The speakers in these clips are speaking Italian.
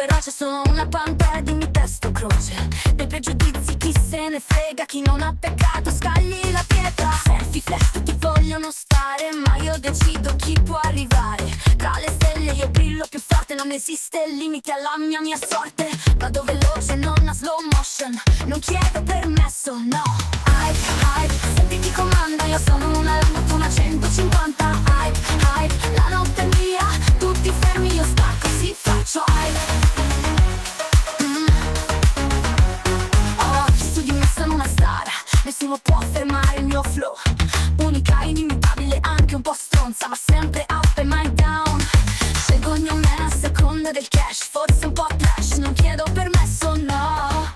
però c'è solo una pantera di mi testo croce. Dei pregiudizi chi se ne frega, chi non ha peccato scagli la pietra. Selfie flash tutti vogliono stare, ma io decido chi può arrivare. Tra le stelle io brillo più forte, non esiste limite alla mia sorte. Vado veloce, non a slow motion, non chiedo permesso, no. Hype, hype, senti chi comanda, io sono una Lambo, una 150. Hype, hype, la notte è mia, tutti fermi, io stacco, sì, faccio hype. Oh, su di me sono una star, nessuno può fermare il mio flow. Unica, inimitabile, anche un po' stronza, ma sempre up e mai down. Scelgo ogni me a seconda del cash, forse un po' trash, non chiedo permesso, no.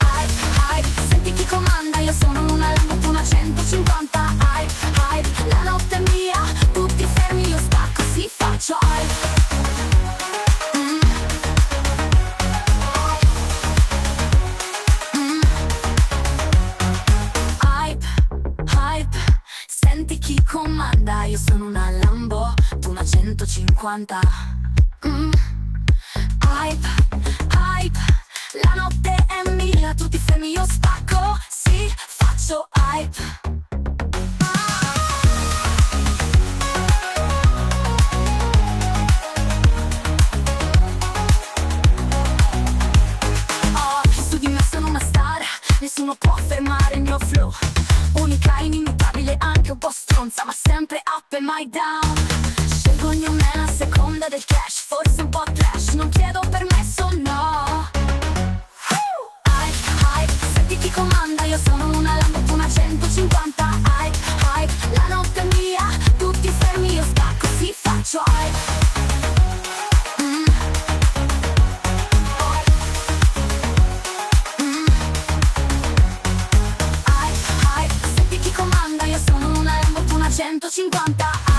Hype, hype, senti chi comanda, io sono una Lambo, una 150. Hype, hype, la notte è mia, tutti fermi, io stacco, sì, faccio hype. Hype, hype, senti chi comanda, io sono una Lambo, tu una 150. Hype, hype, la notte è mia, tutti fermi, io stacco, sì, faccio hype. Oh, su di me sono una star, nessuno può fermare il mio flow. Unica, inimitabile, anche un po' stronza, ma sempre up e mai down. Scelgo ogni me a seconda del cash, forse un po' trash, non chiedo permesso, no. Hype, hype, senti chi comanda, io sono una Lambo, una 150. Hype, hype, la notte è mia, tutti fermi, io stacco, sì, faccio hype. Hype, hype, senti chi comanda, io sono una Lambo, una 150.